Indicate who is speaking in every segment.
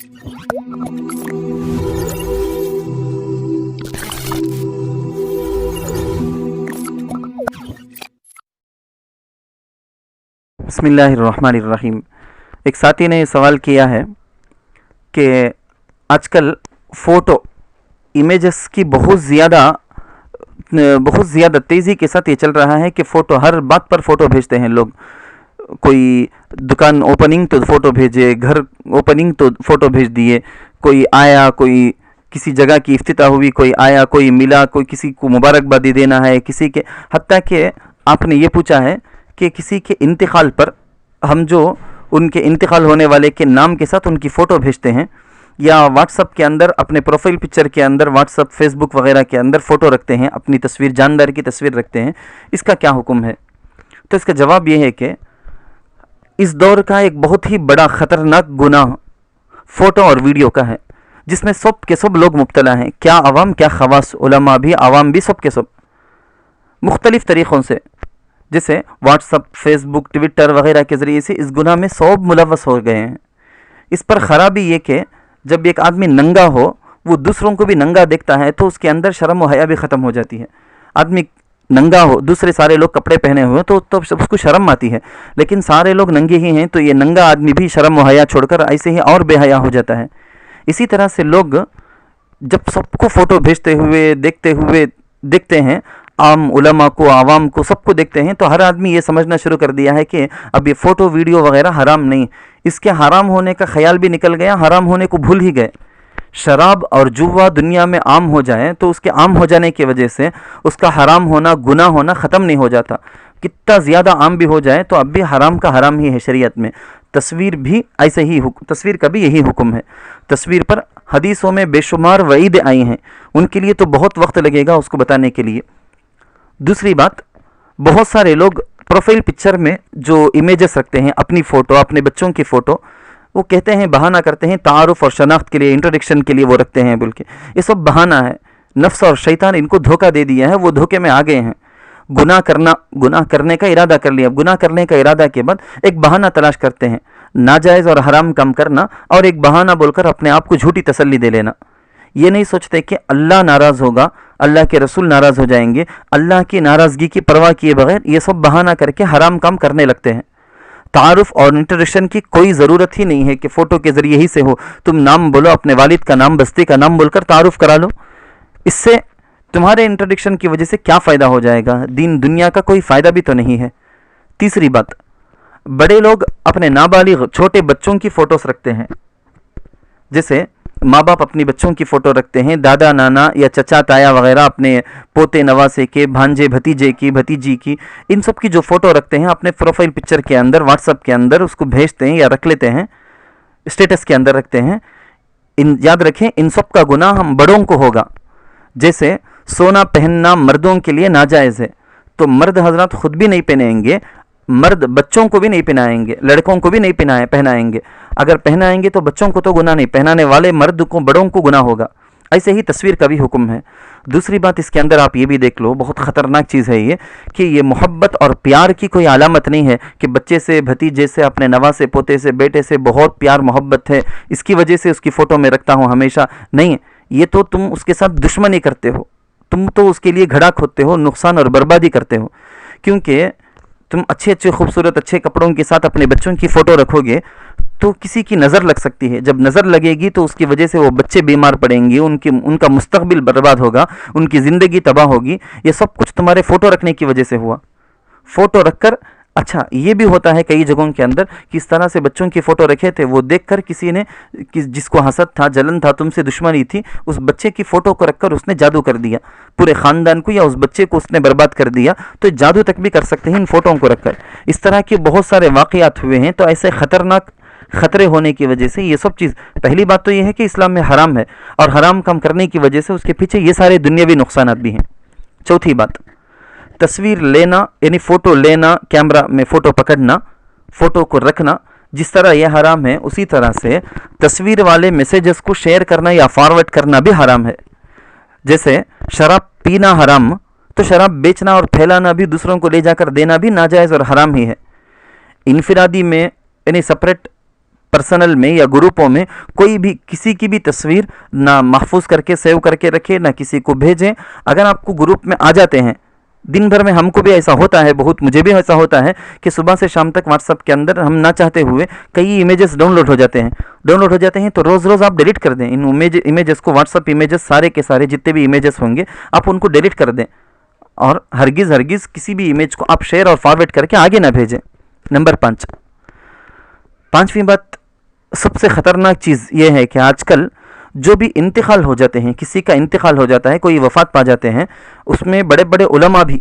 Speaker 1: بسم اللہ الرحمن الرحیم. ایک ساتھی نے یہ سوال کیا ہے کہ آج کل فوٹو امیجز کی بہت زیادہ تیزی کے ساتھ یہ چل رہا ہے کہ فوٹو ہر بات پر فوٹو بھیجتے ہیں لوگ. کوئی دکان اوپننگ تو فوٹو بھیجے, گھر اوپننگ تو فوٹو بھیج دیے, کوئی آیا, کوئی کسی جگہ کی افتتاح ہوئی, کوئی آیا, کوئی ملا, کوئی کسی کو مبارکبادی دینا ہے, کسی کے, حتیٰ کہ آپ نے یہ پوچھا ہے کہ کسی کے انتقال پر ہم جو ان کے انتقال ہونے والے کے نام کے ساتھ ان کی فوٹو بھیجتے ہیں, یا واٹس اپ کے اندر اپنے پروفائل پکچر کے اندر واٹس اپ, فیس بک وغیرہ کے اندر فوٹو رکھتے ہیں, اپنی تصویر, جاندار کی تصویر رکھتے ہیں, اس کا کیا حکم ہے؟ تو اس کا جواب یہ ہے کہ اس دور کا ایک بہت ہی بڑا خطرناک گناہ فوٹو اور ویڈیو کا ہے, جس میں سب کے سب لوگ مبتلا ہیں, کیا عوام کیا خواص, علماء بھی, عوام بھی, سب کے سب مختلف طریقوں سے, جیسے واٹس اپ, فیس بک, ٹویٹر وغیرہ کے ذریعے سے اس گناہ میں سب ملوث ہو گئے ہیں. اس پر خرابی یہ کہ جب ایک آدمی ننگا ہو, وہ دوسروں کو بھی ننگا دیکھتا ہے تو اس کے اندر شرم و حیا بھی ختم ہو جاتی ہے. آدمی ننگا ہو, دوسرے سارے لوگ کپڑے پہنے ہوئے تو اس کو شرم آتی ہے, لیکن سارے لوگ ننگے ہی ہیں تو یہ ننگا آدمی بھی شرم و حیا چھوڑ کر ایسے ہی اور بے حیا ہو جاتا ہے. اسی طرح سے لوگ جب سب کو فوٹو بھیجتے ہوئے دیکھتے ہیں, عام علماء کو, عوام کو, سب کو دیکھتے ہیں, تو ہر آدمی یہ سمجھنا شروع کر دیا ہے کہ اب یہ فوٹو ویڈیو وغیرہ حرام نہیں. اس کے حرام ہونے کا خیال بھی نکل گیا, حرام ہونے کو بھول ہی گئے. شراب اور جوا دنیا میں عام ہو جائے تو اس کے عام ہو جانے کی وجہ سے اس کا حرام ہونا, گناہ ہونا ختم نہیں ہو جاتا. کتنا زیادہ عام بھی ہو جائے تو اب بھی حرام کا حرام ہی ہے شریعت میں. تصویر بھی ایسے ہی, تصویر کا بھی یہی حکم ہے. تصویر پر حدیثوں میں بے شمار وعید آئی ہیں, ان کے لیے تو بہت وقت لگے گا اس کو بتانے کے لیے. دوسری بات, بہت سارے لوگ پروفائل پکچر میں جو امیجز رکھتے ہیں, اپنی فوٹو, اپنے بچوں کی فوٹو, وہ کہتے ہیں, بہانہ کرتے ہیں, تعارف اور شناخت کے لیے, انٹروڈکشن کے لیے وہ رکھتے ہیں بول کے. یہ سب بہانہ ہے. نفس اور شیطان ان کو دھوکہ دے دیا ہے, وہ دھوکے میں آ گئے ہیں. گناہ کرنے کا ارادہ کر لیا, گناہ کرنے کا ارادہ کے بعد ایک بہانہ تلاش کرتے ہیں, ناجائز اور حرام کام کرنا, اور ایک بہانہ بول کر اپنے آپ کو جھوٹی تسلی دے لینا. یہ نہیں سوچتے کہ اللہ ناراض ہوگا, اللہ کے رسول ناراض ہو جائیں گے. اللہ کی ناراضگی کی پرواہ کیے بغیر یہ سب بہانہ کر کے حرام کام کرنے لگتے ہیں. تعارف اور انٹروڈکشن کی کوئی ضرورت ہی نہیں ہے کہ فوٹو کے ذریعے ہی سے ہو. تم نام بولو, اپنے والد کا نام, بستی کا نام بول کر تعارف کرا لو. اس سے تمہارے انٹروڈکشن کی وجہ سے کیا فائدہ ہو جائے گا؟ دین دنیا کا کوئی فائدہ بھی تو نہیں ہے. تیسری بات, بڑے لوگ اپنے نابالغ چھوٹے بچوں کی فوٹوز رکھتے ہیں. جیسے ماں باپ اپنی بچوں کی فوٹو رکھتے ہیں, دادا نانا یا چچا تایا وغیرہ اپنے پوتے نواسے کے, بھانجے بھتیجے کی, بھتیجی کی, ان سب کی جو فوٹو رکھتے ہیں اپنے پروفائل پکچر کے اندر, واٹس اپ کے اندر اس کو بھیجتے ہیں یا رکھ لیتے ہیں, اسٹیٹس کے اندر رکھتے ہیں. یاد رکھیں, ان سب کا گناہ ہم بڑوں کو ہوگا. جیسے سونا پہننا مردوں کے لیے ناجائز ہے, تو مرد حضرات خود بھی نہیں پہنیں گے, مرد بچوں کو بھی نہیں پہنائیں گے, لڑکوں کو بھی نہیں پہنائیں گے. اگر پہنائیں گے تو بچوں کو تو گناہ نہیں, پہنانے والے مرد کو, بڑوں کو گناہ ہوگا. ایسے ہی تصویر کا بھی حکم ہے. دوسری بات اس کے اندر آپ یہ بھی دیکھ لو, بہت خطرناک چیز ہے یہ, کہ یہ محبت اور پیار کی کوئی علامت نہیں ہے کہ بچے سے, بھتیجے سے, اپنے نواسے, پوتے سے, بیٹے سے بہت پیار محبت ہے, اس کی وجہ سے اس کی فوٹو میں رکھتا ہوں ہمیشہ. نہیں, یہ تو تم اس کے ساتھ دشمنی کرتے ہو, تم تو اس کے لیے گھڑا کھودتے ہو, نقصان اور بربادی کرتے ہو. کیونکہ تم اچھے خوبصورت اچھے کپڑوں کے ساتھ اپنے بچوں کی فوٹو رکھو گے تو کسی کی نظر لگ سکتی ہے. جب نظر لگے گی تو اس کی وجہ سے وہ بچے بیمار پڑیں گے, ان کا مستقبل برباد ہوگا, ان کی زندگی تباہ ہوگی. یہ سب کچھ تمہارے فوٹو رکھنے کی وجہ سے ہوا. فوٹو رکھ کر, اچھا یہ بھی ہوتا ہے کئی جگہوں کے اندر کہ اس طرح سے بچوں کی فوٹو رکھے تھے, وہ دیکھ کر کسی نے, جس کو حسد تھا, جلن تھا, تم سے دشمنی تھی, اس بچے کی فوٹو کو رکھ کر اس نے جادو کر دیا, پورے خاندان کو یا اس بچے کو اس نے برباد کر دیا. تو جادو تک بھی کر سکتے ہیں ان فوٹوؤں کو رکھ کر. اس طرح کے بہت سارے واقعات ہوئے ہیں. تو ایسے خطرناک خطرے ہونے کی وجہ سے یہ سب چیز, پہلی بات تو یہ ہے کہ اسلام میں حرام ہے, اور حرام کام کرنے کی وجہ سے اس کے پیچھے یہ سارے دنیاوی نقصانات بھی ہیں. چوتھی بات, تصویر لینا یعنی فوٹو لینا, کیمرہ میں فوٹو پکڑنا, فوٹو کو رکھنا, جس طرح یہ حرام ہے اسی طرح سے تصویر والے میسیجز کو شیئر کرنا یا فارورڈ کرنا بھی حرام ہے. جیسے شراب پینا حرام, تو شراب بیچنا اور پھیلانا بھی, دوسروں کو لے جا کر دینا بھی ناجائز اور حرام ہی ہے. انفرادی میں یعنی سپریٹ पर्सनल में या ग्रुपों में कोई भी किसी की भी तस्वीर ना महफूज करके सेव करके रखें, ना किसी को भेजें। अगर आपको ग्रुप में आ जाते हैं, दिन भर में हमको भी ऐसा होता है, बहुत मुझे भी ऐसा होता है कि सुबह से शाम तक व्हाट्सएप के अंदर हम ना चाहते हुए कई इमेजेस डाउनलोड हो जाते हैं, तो रोज़ रोज़ आप डिलीट कर दें इन इमेजेस को। व्हाट्सएप इमेजेस सारे के सारे जितने भी इमेजेस होंगे आप उनको डिलीट कर दें, और हरगिज़ किसी भी इमेज को आप शेयर और फॉरवर्ड करके आगे ना भेजें। नंबर 5, पांचवी बात, सबसे ख़तरनाक चीज़ ये है कि आजकल जो भी इंतकाल हो जाते हैं, किसी का इंतकाल हो जाता है, कोई वफ़ात पा जाते हैं, उसमें बड़े बड़े उलमा भी,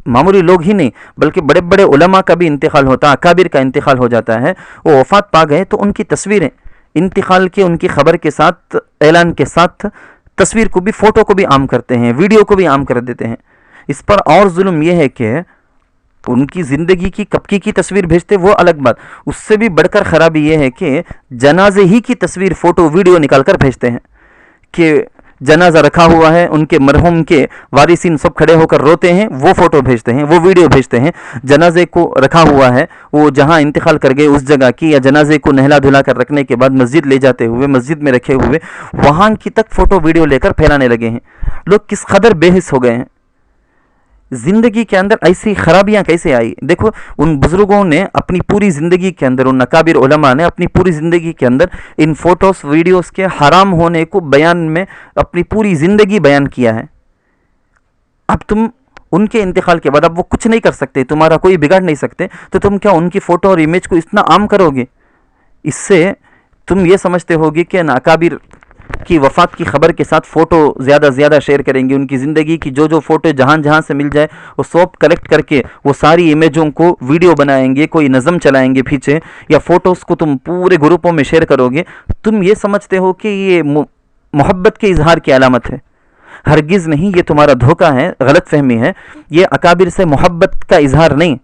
Speaker 1: मामूली लोग ही नहीं बल्कि बड़े बड़े उलमा का भी इंतकाल होता है, अकाबिर का इंतकाल हो जाता है। वो वफ़ात पा गए तो उनकी तस्वीरें इंतकाल के, उनकी ख़बर के साथ, ऐलान के साथ तस्वीर को भी, फ़ोटो को भी आम करते हैं, वीडियो को भी आम कर देते हैं। इस पर और जुल्म यह है कि उनकी ज़िंदगी की कब की तस्वीर भेजते, वो अलग बात। उससे भी बढ़कर ख़राबी ये है कि जनाजे ही की तस्वीर, फ़ोटो, वीडियो निकाल कर भेजते हैं कि जनाजा रखा हुआ है, उनके मरहूम के वारिसीन सब खड़े होकर रोते हैं, वो फ़ोटो भेजते हैं, वो वीडियो भेजते हैं। जनाजे को रखा हुआ है, वो जहाँ इंतकाल कर गए उस जगह की, या जनाजे को नहला धुला कर रखने के बाद मस्जिद ले जाते हुए, मस्जिद में रखे हुए, वहाँ की तक फ़ोटो वीडियो लेकर फैलाने लगे हैं। लोग किस कदर बेहिस हो गए हैं। ज़िंदगी के अंदर ऐसी खराबियां कैसे आई? देखो, उन बुज़ुर्गों ने अपनी पूरी ज़िंदगी के अंदर, उन नकाबिर उलमा ने अपनी पूरी ज़िंदगी के अंदर इन फ़ोटोज़ वीडियोज़ के हराम होने को बयान में अपनी पूरी ज़िंदगी बयान किया है। अब तुम उनके इंतकाल के बाद अब वो कुछ नहीं कर सकते, तुम्हारा कोई बिगाड़ नहीं सकते, तो तुम क्या उनकी फ़ोटो और इमेज को इतना आम करोगे? इससे तुम ये समझते होगे कि नाकाबिर की वफ़ात की ख़बर के साथ फ़ोटो ज़्यादा से ज़्यादा शेयर करेंगे, उनकी ज़िंदगी की जो फ़ोटो जहाँ से मिल जाए वो सब कलेक्ट करके वो सारी इमेजों को वीडियो बनाएंगे, कोई नज़म चलाएंगे पीछे, या फ़ोटोज़ को तुम पूरे ग्रुपों में शेयर करोगे। तुम ये समझते हो कि ये मोहब्बत के इजहार की अलामत है। हरगिज़ नहीं, ये तुम्हारा धोखा है, गलत फहमी है। ये अकाबिर से मोहब्बत का इजहार नहीं,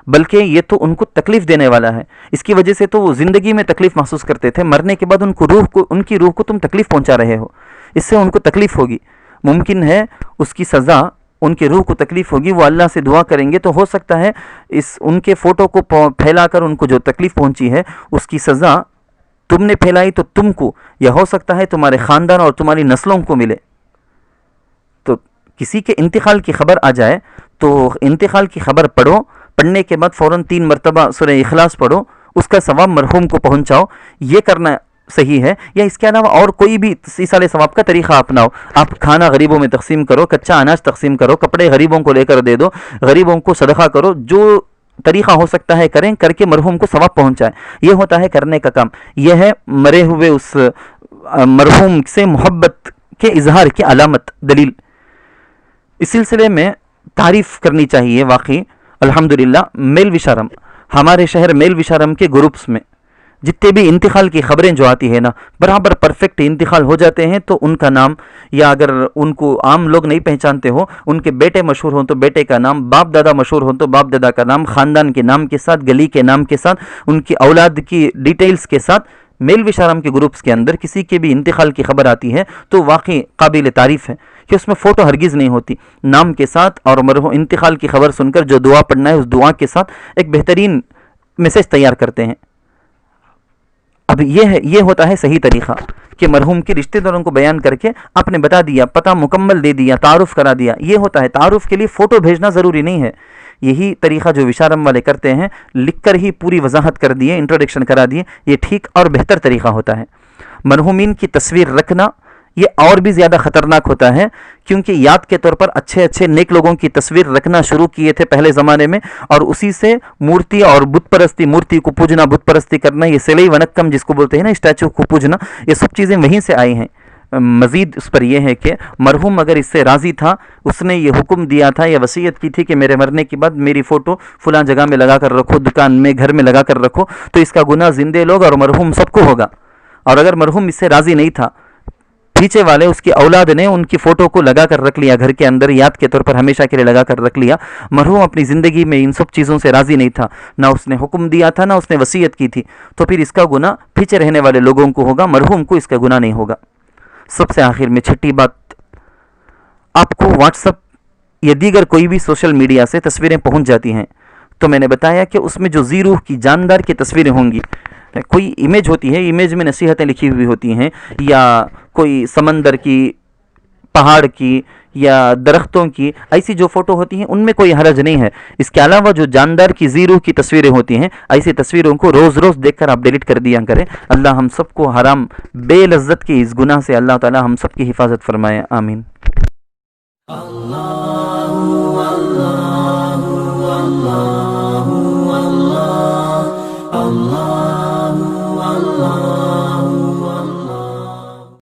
Speaker 1: बल्कि ये तो उनको तकलीफ़ देने वाला है। इसकी वजह से तो वो ज़िंदगी में तकलीफ़ महसूस करते थे, मरने के बाद उनकी रूह को तुम तकलीफ़ पहुंचा रहे हो, इससे उनको तकलीफ़ होगी। मुमकिन है उसकी सज़ा, उनकी रूह को तकलीफ़ होगी, वो अल्लाह से दुआ करेंगे तो हो सकता है इस उनके फ़ोटो को फैलाकर उनको जो तकलीफ़ पहुंची है उसकी सज़ा तुमने फैलाई तो तुमको, या हो सकता है तुम्हारे ख़ानदान और तुम्हारी नस्लों को मिले। तो किसी के इंतकाल की ख़बर आ जाए तो इंतकाल की ख़बर पढ़ो, पढ़ने के बाद फ़ौरन 3 मरतबा सूरह इखलास पढ़ो, उसका सवाब मरहूम को पहुंचाओ। ये करना सही है। या इसके अलावा और कोई भी ईसाले सवाब का तरीक़ा अपनाओ। आप खाना गरीबों में तकसीम करो, कच्चा अनाज तकसीम करो, कपड़े गरीबों को लेकर दे दो, गरीबों को सदका करो, जो तरीक़ा हो सकता है करें, करके मरहूम को सवाब पहुंचाए। ये होता है करने का काम। यह है मरे हुए उस मरहूम से मोहब्बत के इजहार की अलामत, दलील। इस सिलसिले में तारीफ़ करनी चाहिए वाकई। अल्हम्दुलिल्लाह, मेल विशारम, हमारे शहर मेल विशारम के ग्रुप्स में जितने भी इंतकाल की ख़बरें जो आती है ना, बराबर परफेक्ट इंतकाल हो जाते हैं तो उनका नाम, या अगर उनको आम लोग नहीं पहचानते हो, उनके बेटे मशहूर हों तो बेटे का नाम, बाप दादा मशहूर हों तो बाप दादा का नाम, ख़ानदान के नाम के साथ, गली के नाम के साथ, उनकी औलाद की डिटेल्स के साथ मेल विशारम के ग्रुप्स के अंदर किसी के भी इंतकाल की ख़बर आती है तो वाकई काबिल तारीफ़ है कि उसमें फ़ोटो हरगिज़ नहीं होती, नाम के साथ और मरहूम इंतकाल की ख़बर सुनकर जो दुआ पढ़ना है उस दुआ के साथ एक बेहतरीन मैसेज तैयार करते हैं। अब ये होता है सही तरीक़ा कि मरहूम के रिश्तेदारों को बयान करके आपने बता दिया, पता मुकम्मल दे दिया, तारुफ़ करा दिया। ये होता है। तारुफ़ के लिए फ़ोटो भेजना ज़रूरी नहीं है। यही तरीक़ा जो विशारम वाले करते हैं, लिख कर ही पूरी वजाहत कर दिए, इंट्रोडक्शन करा दिए, ये ठीक और बेहतर तरीक़ा होता है। मरहूमीन की तस्वीर रखना ये और भी ज़्यादा ख़तरनाक होता है, क्योंकि याद के तौर पर अच्छे अच्छे नेक लोगों की तस्वीर रखना शुरू किए थे पहले ज़माने में, और उसी से मूर्ति और बुत परस्ती, मूर्ति को पूजना, बुत परस्ती करना, ये सिलाई वनक्कम जिसको बोलते हैं ना, स्टैचू को पूजना, ये सब चीज़ें वहीं से आई हैं। मज़ीद उस पर यह है कि मरहूम अगर इससे राज़ी था, उसने ये हुक्म दिया था या वसीयत की थी कि मेरे मरने के बाद मेरी फ़ोटो फ़लाँ जगह में लगा कर रखो, दुकान में, घर में लगा कर रखो, तो इसका गुनाह ज़िंदे लोग और मरहूम सबको होगा। और अगर मरहूम इससे राज़ी नहीं था, पीछे वाले उसकी औलाद ने उनकी फ़ोटो को लगा कर रख लिया घर के अंदर, याद के तौर पर हमेशा के लिए लगा कर रख लिया, मरहूम अपनी ज़िंदगी में इन सब चीज़ों से राज़ी नहीं था, ना उसने हुक्म दिया था, ना उसने वसीयत की थी, तो फिर इसका गुनाह पीछे रहने वाले लोगों को होगा, मरहूम को इसका गुनाह नहीं होगा। सबसे आखिर में छठी बात, आपको व्हाट्सएप या दीगर कोई भी सोशल मीडिया से तस्वीरें पहुंच जाती हैं تو میں نے بتایا کہ اس میں جو ذی روح کی جاندار کی تصویریں ہوں گی، کوئی امیج ہوتی ہے، امیج میں نصیحتیں لکھی ہوئی ہوتی ہیں، یا کوئی سمندر کی، پہاڑ کی، یا درختوں کی، ایسی جو فوٹو ہوتی ہیں ان میں کوئی حرج نہیں ہے۔ اس کے علاوہ جو جاندار کی ذی روح کی تصویریں ہوتی ہیں، ایسی تصویروں کو روز روز دیکھ کر آپ ڈیلیٹ کر دیا کریں۔ اللہ ہم سب کو حرام بے لذت کی اس گناہ سے اللہ تعالی ہم سب کی حفاظت فرمائے، آمین۔